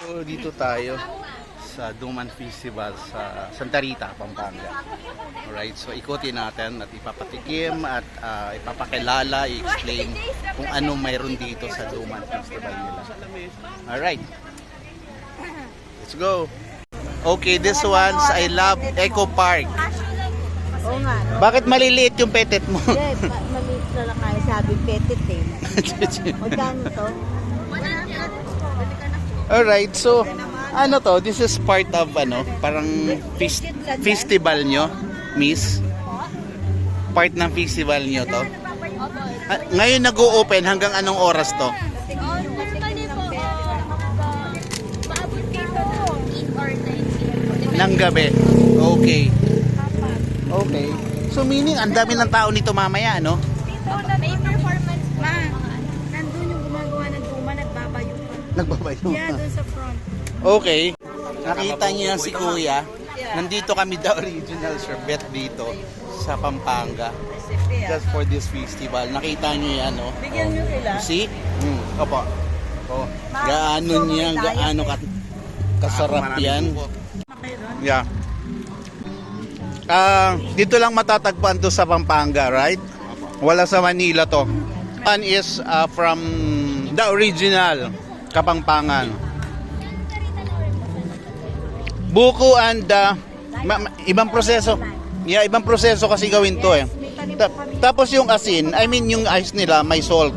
So dito tayo sa Duman Festival sa Santa Rita, Pampanga. Alright, so ikutin natin at ipapatikim at ipapakilala, i-explain kung ano mayroon dito sa Duman Festival nila. Alright, let's go. Okay, this one's I love Eco Park. Oo nga. Bakit maliliit yung petet mo? Hindi, maliit na lang kaya sabi petit eh. Magkano to? Alright, so ano to? This is part of parang festival nyo, miss? Part ng festival nyo to? Ngayon nag-o-open hanggang anong oras to? Ng gabi. Okay. Okay. So meaning ang dami ng tao nito mamaya, no? May performance pa. Nandun yung gumagawa ng Duma, nagbabayo pa. Nagbabayo. Yeah, dun sa front. Okay. Nakita niyo yan si Kuya. Nandito kami the original sherbet dito sa Pampanga. Just for this festival. Nakita niyo yan, no? Bigyan nyo sila. See? Opo. Oh, gaano niya, gaano kasarap yan. Yeah. Dito lang matatagpuan to sa Pampanga, right? Wala sa Manila to. One is from the original Kapampangan. Buko and ibang proseso. Yeah, ibang proseso kasi gawin to eh. Tapos yung asin, I mean yung ice nila may salt.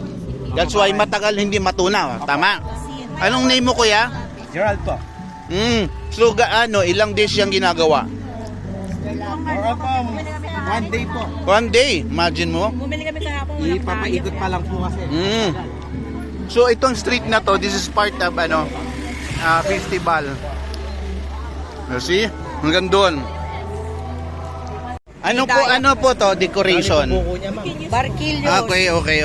That's why matagal hindi matunaw. Tama? Anong name mo, Kuya? Gerald po. So ilang days yung ginagawa? One day po. One day, imagine mo. Bumili kami kahapon. Ipapaikot pa lang po kasi. So itong street na to, this is part of festival. You see? Hanggang doon. Ano po to, decoration? Buko niya, ma'am. Barquillos.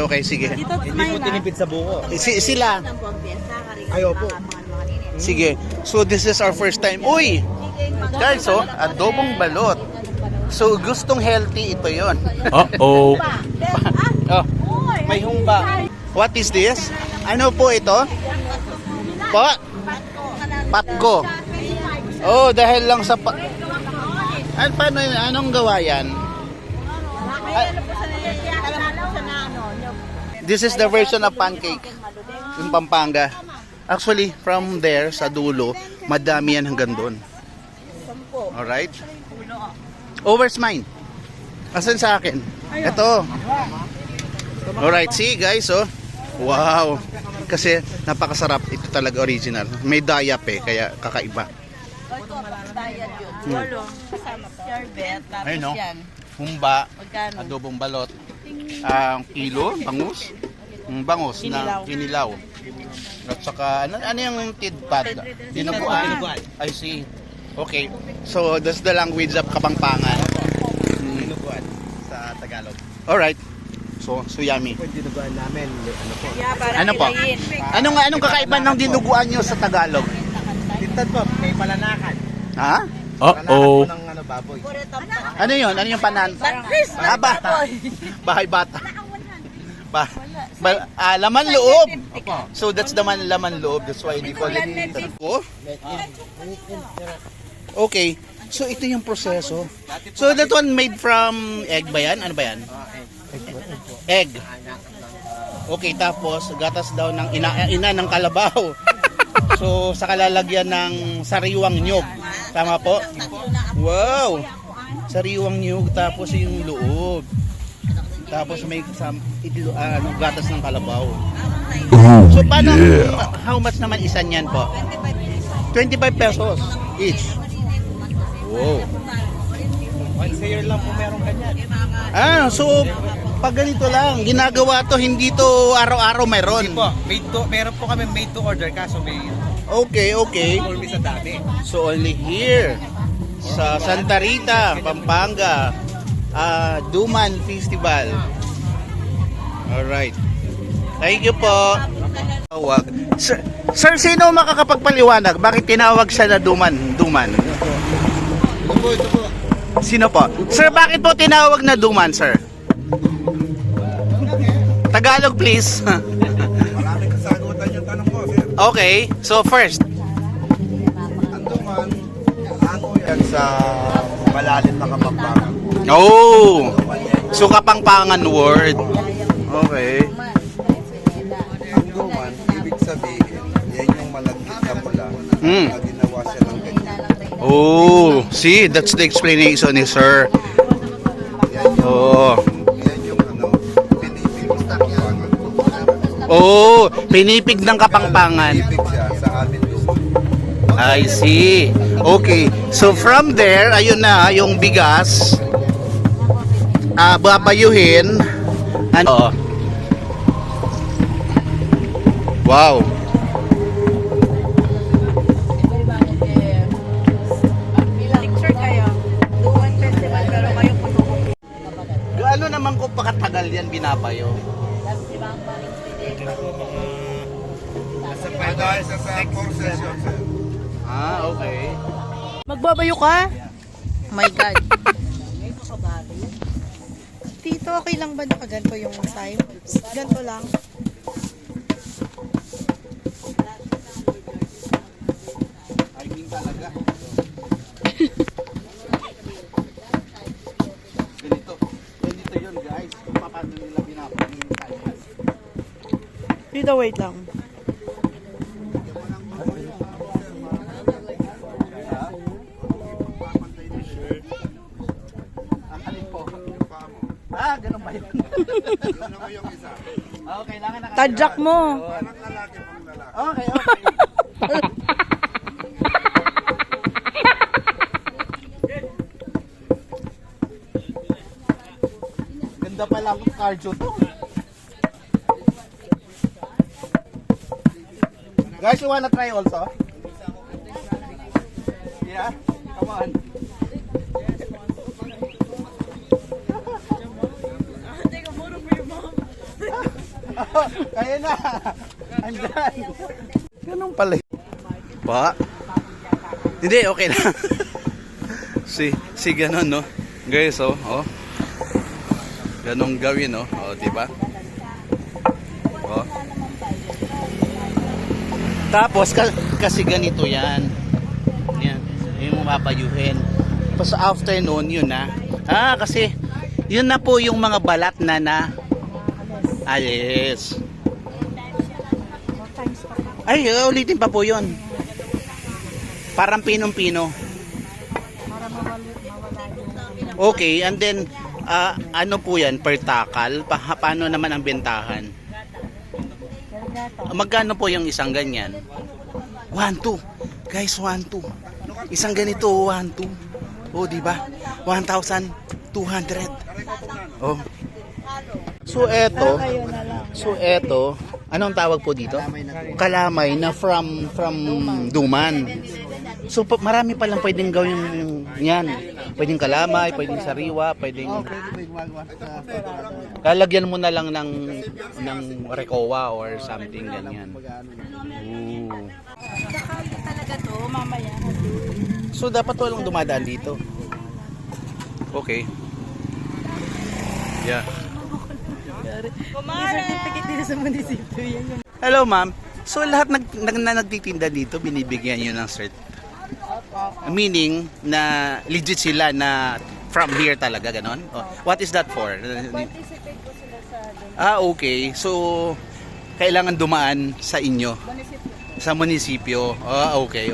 Okay, sige. Dito Hindi po tinipid sa buko. Sila. Ayaw po. Sige. So this is our first time. Uy! Guys, adobong balot. So gustong healthy ito 'yon. Uh-oh. Oh, may humba. What is this? Ano po ito? Po? Patko. Oh, dahil lang sa paano yun? Anong gawa yan? This is the version of pancake in Pampanga. Actually, from there, sa dulo, madami yan hanggang doon. Alright? Oh, where's mine? Asan sa akin? Ito. Alright, see guys, oh. Wow. Kasi napakasarap. Ito talaga original. May dayap kaya kakaiba. Ayun, no? Humba, adobong balot, kilo, bangus, bangus na kinilaw. At saka, ano yung tidpad? Dinuguan. I see. Okay. So, that's the language of Kapampangan. Dinuguan sa Tagalog. Alright. So yummy. Yung dinuguan namin, ano po? Ano po? Anong kakaiba ng dinuguan nyo sa Tagalog? Tintad po, may palanakan. Ha? Uh-oh. Palanakan po ng baboy. Ano yun? Ano yung panan? Bata. Bahay bata. Laman loob. So that's the laman loob. That's why they call it tatko. Okay. So ito yung proseso. So that one made from egg ba yan? Ano ba yan? Egg. Okay, tapos gatas daw ng ina ng kalabaw. So sa kalalagyan ng sariwang nyog. Tama po? Wow. Sariwang nyog tapos yung loob. Tapos may gatas ng kalabaw. So paano, how much naman isa niyan po? 25 pesos each. Wow. Once a year lang po meron ganyan. So pag ganito lang, ginagawa to, hindi to araw-araw meron. Hindi po, meron po kami made to order kaso may Okay. always sa dami. So only here sa Santa Rita, Pampanga, Duman Festival. Alright. Thank you po. Sir, sino makakapagpaliwanag? Bakit tinawag siya na Duman? Ito po. Sino po? Sir, bakit po tinawag na Duman, sir? Tagalog, please. Maraming kasagutan yung tanong ko, sir. Okay, so first, sa malalim na Kapampangan. Oh! So Kapampangan word. Okay. Ang duman, ibig sabihin, yan yung malagkit na pula na ginawa siya ng ganyan. Oh, see, that's the explanation ni sir. Yan yung, Oh. yan yung pinipig ng Kapampangan. Oh, pinipig ng Kapampangan. Ibig siya sa amin duman. I see. Okay. So from there, ayun na yung bigas. Babayuhin. Ano? Wow. Picture kayo. Duwan festival pero kayo puno. Gaano naman kung pakatagal yan binabayo? Sa dahil sa 4 sessions, sir. Okay. Magbabayo ka? Oh my God. Tito, okay lang ba nakaganto yung time? Ganto lang. I mean talaga. Ganito. Ganito yun guys. Kung paano nila binabayo yung time. Tito, wait lang. Ganun ba yun? Yun naman yung isa. Kailangan Tadyak mo. Parang lalaki pang lalaki. Okay. Ganda pala ang cardio to. Guys, you wanna try also? Yeah? Come on. Kaya na. Andan. Ganun pala. Pa? Hindi, okay lang. si ganun, no? Guys, oh. Ganun gawin, no? Oh, di ba? Oh. Tapos, kasi ganito yan. Yan. Yung mapabayuhin. Tapos afternoon, yun na. Kasi, yun na po yung mga balat na yes. Ay, ulitin pa po yun. Parang pinong-pino. Okay, and then, ano po yan, per takal? Paano naman ang bentahan? Magkano po yung isang ganyan? 1-2. Guys, 1-2. Isang ganito, 1-2. Oh, di ba? 1,200. Oh. So eto, anong tawag po dito? Kalamay na from Duman. So marami pa lang pwedeng gawin yan. Pwedeng kalamay, pwedeng sariwa, pwedeng lalagyan mo na lang ng rekowa or something ganyan. Ooh. Talaga to, mamaya. So dapat walang dumadaan dito. Okay. Yeah. May certificate dito sa munisipyo yan. Hello ma'am. So lahat nagtitinda dito binibigyan niyo ng cert. Meaning na legit sila na from here talaga ganon. Oh, what is that for? Participate po sila sa Okay. So kailangan dumaan sa inyo. Sa munisipyo. Okay.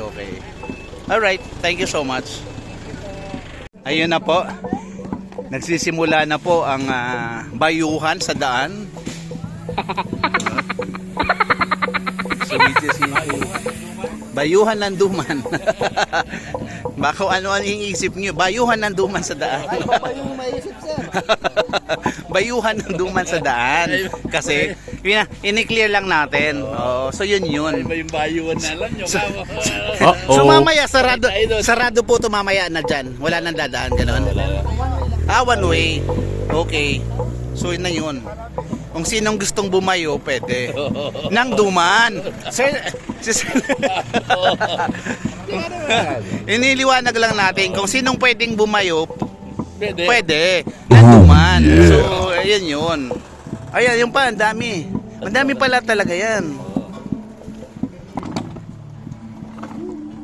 All right. Thank you so much. Ayun na po. Nagsisimula na po ang bayuhan sa daan. Bayuhan ng Duman. Baka ano yung isip niyo? Bayuhan ng Duman sa daan. Bayuhan ng Duman sa daan. Kasi ini-clear lang natin. So yun. Yung bayuan na lang yung So mamaya sarado po to mamaya na dyan. Wala nang dadaan ganon. One way. Okay. So yun na yun. Kung sinong gustong bumayo, pwede. Nang Duman. Sir, iniliwanag lang natin kung sinong pwedeng bumayo, pwede. Nang Duman. So, ayun yun. Ayan, yung pa, ang dami. Ang dami pala talaga yan.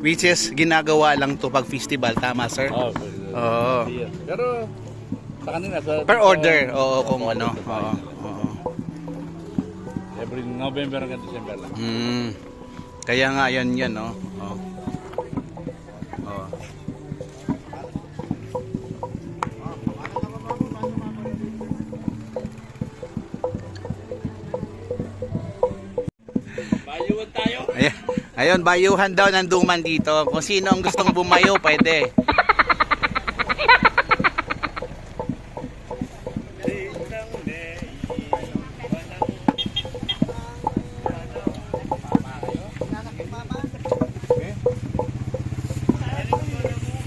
Which is ginagawa lang to pag festival, tama sir? Oh, Oo. Pero sa kanila sa Per order, oo, kung ano. Oo. Oo. every November hanggang December lang. Kaya nga yan, no? Oo. Oo. Bayuan tayo. Ayun, bayuhan daw ng duman dito. Kung sino ang gustong bumayo, pwede.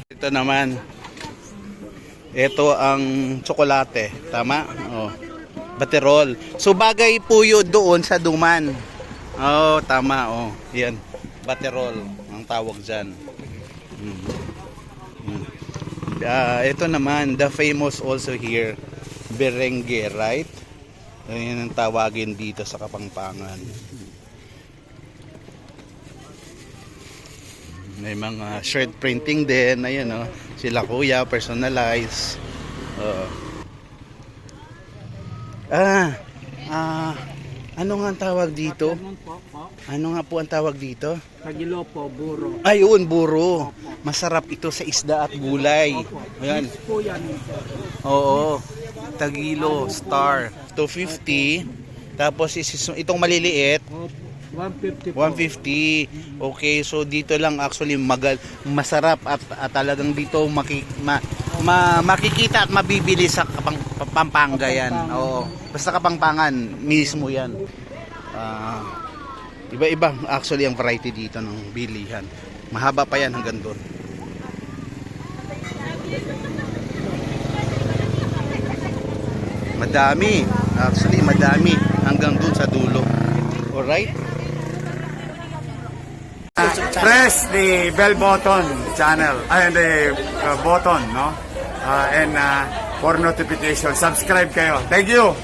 Ito naman. Ito ang tsokolate. Tama? Oh. Baterol. So bagay po yun doon sa duman. Oh, tama. Oh, yan. Baterol ang tawag dyan. Ito naman, the famous also here, Berengue, right? Yan ang tawagin dito sa Kapampangan. May mga shirt printing din, ayun oh. Sila kuya, personalize. Ano nga ang tawag dito? Ano nga po ang tawag dito? Kagilo po, buro. Ayun, buro. Masarap ito sa isda at gulay. Ayan. Po yan. Oo. Tagilo, star. 250. Tapos itong maliliit, 150 po. 150. Okay, so dito lang actually masarap at talagang dito makikita at mabibili sa Pampanga yan. Oo. Basta Kapampangan mismo yan. Iba-iba actually ang variety dito ng bilihan. Mahaba pa yan hanggang doon. Madami. Actually madami hanggang doon sa dulo. Alright? Press the bell button channel and the button, no? And for notification, subscribe kayo. Thank you.